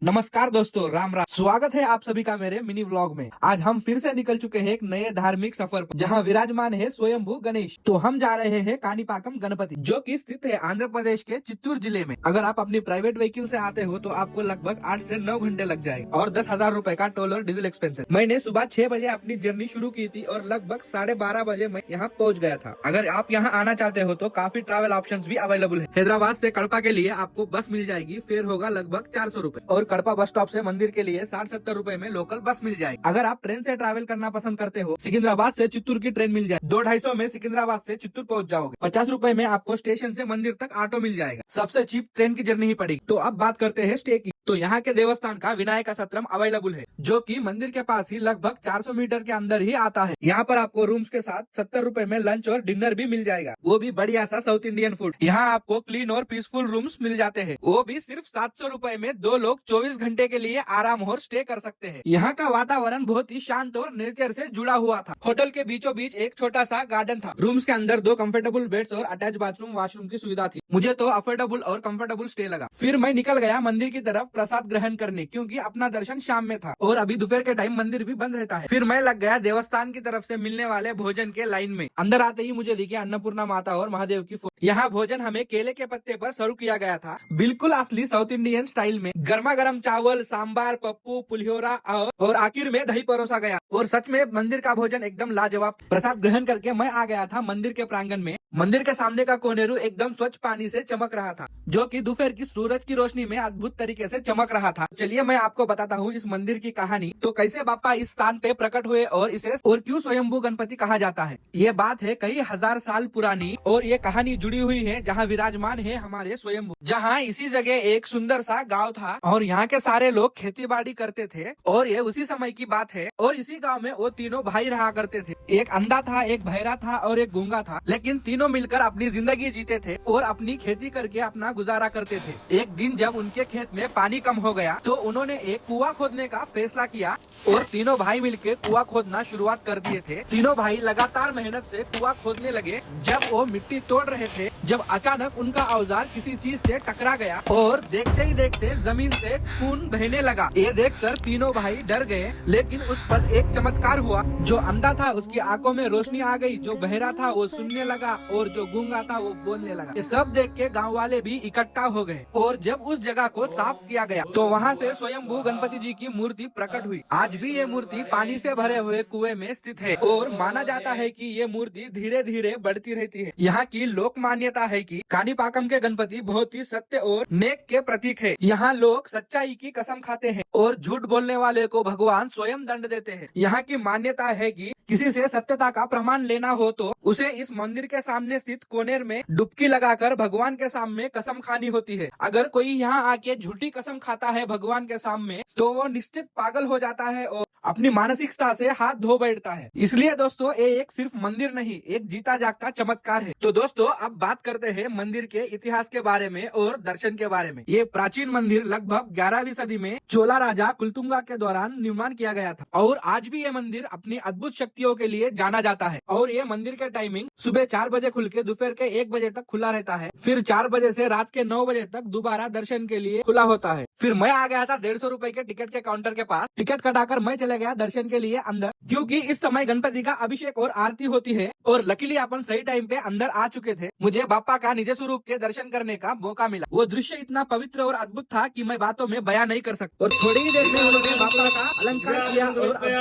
नमस्कार दोस्तों, राम राम। स्वागत है आप सभी का मेरे मिनी व्लॉग में। आज हम फिर से निकल चुके हैं एक नए धार्मिक सफर पर, जहां विराजमान है स्वयंभू गणेश। तो हम जा रहे हैं कानीपाकम गणपति, जो कि स्थित है आंध्र प्रदेश के चित्तूर जिले में। अगर आप अपनी प्राइवेट व्हीकल से आते हो तो आपको लगभग 8 से 9 घंटे लग जाएंगे और 10,000 रूपए का टोल और डीजल एक्सपेंसेस। मैंने सुबह 6 बजे अपनी जर्नी शुरू की थी और लगभग 12:30 बजे मैं यहाँ पहुँच गया था। अगर आप यहाँ आना चाहते हो तो काफी ट्रैवल ऑप्शन भी अवेलेबल है। हैदराबाद से कड़पा के लिए आपको बस मिल जाएगी, फेयर होगा लगभग 400 रूपए, और कड़पा बस स्टॉप से मंदिर के लिए 60-70 रूपए में लोकल बस मिल जाएगी। अगर आप ट्रेन से ट्रैवल करना पसंद करते हो, सिकंदराबाद से चित्तूर की ट्रेन मिल जाए, 2-250 में सिकंदराबाद से चित्तूर पहुंच जाओगे। 50 रूपए में आपको स्टेशन से मंदिर तक ऑटो मिल जाएगा। सबसे चीप ट्रेन की जर्नी ही पड़ेगी। तो अब बात करते हैं स्टे की। तो यहाँ के देवस्थान का विनायक सत्रम अवेलेबल है, जो कि मंदिर के पास ही लगभग 400 मीटर के अंदर ही आता है। यहाँ पर आपको रूम्स के साथ 70 रूपए में लंच और डिनर भी मिल जाएगा, वो भी बढ़िया सा साउथ इंडियन फूड। यहाँ आपको क्लीन और पीसफुल रूम्स मिल जाते हैं, वो भी सिर्फ 700 रूपए में 2 लोग 24 घंटे के लिए आराम और स्टे कर सकते हैं। यहाँ का वातावरण बहुत ही शांत और नेचर से जुड़ा हुआ था। होटल के बीचों बीच एक छोटा सा गार्डन था। रूम्स के अंदर 2 कंफर्टेबल बेड्स और अटैच बाथरूम वॉशरूम की सुविधा थी। मुझे तो अफोर्डेबल और कंफर्टेबल स्टे लगा। फिर मैं निकल गया मंदिर की तरफ प्रसाद ग्रहण करने, क्योंकि अपना दर्शन शाम में था और अभी दोपहर के टाइम मंदिर भी बंद रहता है। फिर मैं लग गया देवस्थान की तरफ से मिलने वाले भोजन के लाइन में। अंदर आते ही मुझे दिखे अन्नपूर्णा माता और महादेव की फोटो। यहाँ भोजन हमें केले के पत्ते पर सर्व किया गया था, बिल्कुल असली साउथ इंडियन स्टाइल में। गर्मा गर्म चावल, सांबार, पप्पू, पुलिहोरा और आखिर में दही परोसा गया। और सच में मंदिर का भोजन एकदम लाजवाब। प्रसाद ग्रहण करके मैं आ गया था मंदिर के प्रांगण में। मंदिर के सामने का कोनेरू एकदम स्वच्छ पानी से चमक रहा था, जो कि दोपहर की सूरज की रोशनी में अद्भुत तरीके से चमक रहा था। चलिए मैं आपको बताता हूँ इस मंदिर की कहानी। तो कैसे बापा इस स्थान पे प्रकट हुए और इसे और क्यों स्वयंभू गणपति कहा जाता है। ये बात है कई हजार साल पुरानी और ये कहानी जुड़ी हुई है जहाँ विराजमान है हमारे स्वयंभू। जहाँ इसी जगह एक सुंदर सा गाँव था और यहाँ के सारे लोग खेती बाड़ी करते थे। और ये उसी समय की बात है। और इसी गाँव में वो तीनों भाई रहा करते थे। एक अंधा था, एक बहरा था और एक गूंगा था, लेकिन तीनों मिलकर अपनी जिंदगी जीते थे और अपनी खेती करके अपना गुजारा करते थे। एक दिन जब उनके खेत में पानी कम हो गया तो उन्होंने एक कुआं खोदने का फैसला किया और तीनों भाई मिलकर कुआं खोदना शुरुआत कर दिए थे। तीनों भाई लगातार मेहनत से कुआं खोदने लगे। जब वो मिट्टी तोड़ रहे थे, जब अचानक उनका औजार किसी चीज से टकरा गया और देखते ही देखते जमीन से खून बहने लगा। ये देखकर तीनों भाई डर गए, लेकिन उस पल एक चमत्कार हुआ। जो अंधा था उसकी आंखों में रोशनी आ गई, जो बहरा था वो सुनने लगा और जो गूंगा था वो बोलने लगा। ये सब देख के गाँव वाले भी इकट्ठा हो गए और जब उस जगह को साफ किया गया तो वहाँ से स्वयंभू गणपति जी की मूर्ति प्रकट हुई। आज भी ये मूर्ति पानी से भरे हुए कुएं में स्थित है और माना जाता है कि ये मूर्ति धीरे धीरे बढ़ती रहती है। यहाँ की लोक मान्यता है कि कानीपाकम के गणपति बहुत ही सत्य और नेक के प्रतीक है। यहाँ लोग सच्चाई की कसम खाते हैं और झूठ बोलने वाले को भगवान स्वयं दंड देते हैं। यहाँ की मान्यता है कि किसी से सत्यता का प्रमाण लेना हो तो उसे इस मंदिर के सामने स्थित कोनेर में डुबकी लगाकर भगवान के सामने कसम खानी होती है। अगर कोई यहाँ आके झूठी कसम खाता है भगवान के सामने तो वो निश्चित पागल हो जाता है और अपनी मानसिकता से हाथ धो बैठता है। इसलिए दोस्तों ये एक सिर्फ मंदिर नहीं, एक जीता जागता चमत्कार है। तो दोस्तों अब बात करते हैं मंदिर के इतिहास के बारे में और दर्शन के बारे में। ये प्राचीन मंदिर लगभग 11वीं सदी में चोला राजा कुलतुंगा के दौरान निर्माण किया गया था और आज भी ये मंदिर अपनी अद्भुत शक्तियों के लिए जाना जाता है। और ये मंदिर के टाइमिंग सुबह 4 बजे खुल के दोपहर के 1 बजे तक खुला रहता है। फिर 4 बजे से रात के 9 बजे तक दोबारा दर्शन के लिए खुला होता है। फिर मैं आ गया था 150 रूपए के टिकट के काउंटर के पास। टिकट कटाकर मैं चले गया दर्शन के लिए अंदर, क्योंकि इस समय गणपति का अभिषेक और आरती होती है। और लकीली अपन सही टाइम पे अंदर आ चुके थे। मुझे बापा का निज स्वरूप के दर्शन करने का मौका मिला। वो दृश्य इतना पवित्र और अद्भुत था कि मैं बातों में बयां नहीं कर सकता। और थोड़ी ही देर में उन्होंने बापा का अलंकार किया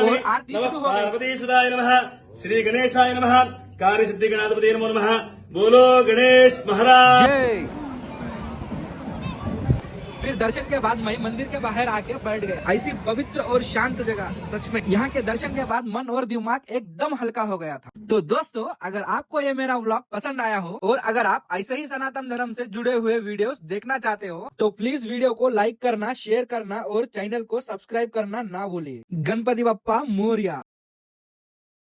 और आरती शुरू हो गई। श्री गणेशाय नमः। कार्य सिद्धि गणाधिपति नमो नमः। बोलो गणेश महाराज जय। फिर दर्शन के बाद मैं मंदिर के बाहर आके बैठ गए। ऐसी पवित्र और शांत जगह, सच में यहाँ के दर्शन के बाद मन और दिमाग एकदम हल्का हो गया था। तो दोस्तों अगर आपको ये मेरा व्लॉग पसंद आया हो और अगर आप ऐसे ही सनातन धर्म से जुड़े हुए वीडियोस देखना चाहते हो तो प्लीज वीडियो को लाइक करना, शेयर करना और चैनल को सब्सक्राइब करना ना भूलिए। गणपति बप्पा मोरया।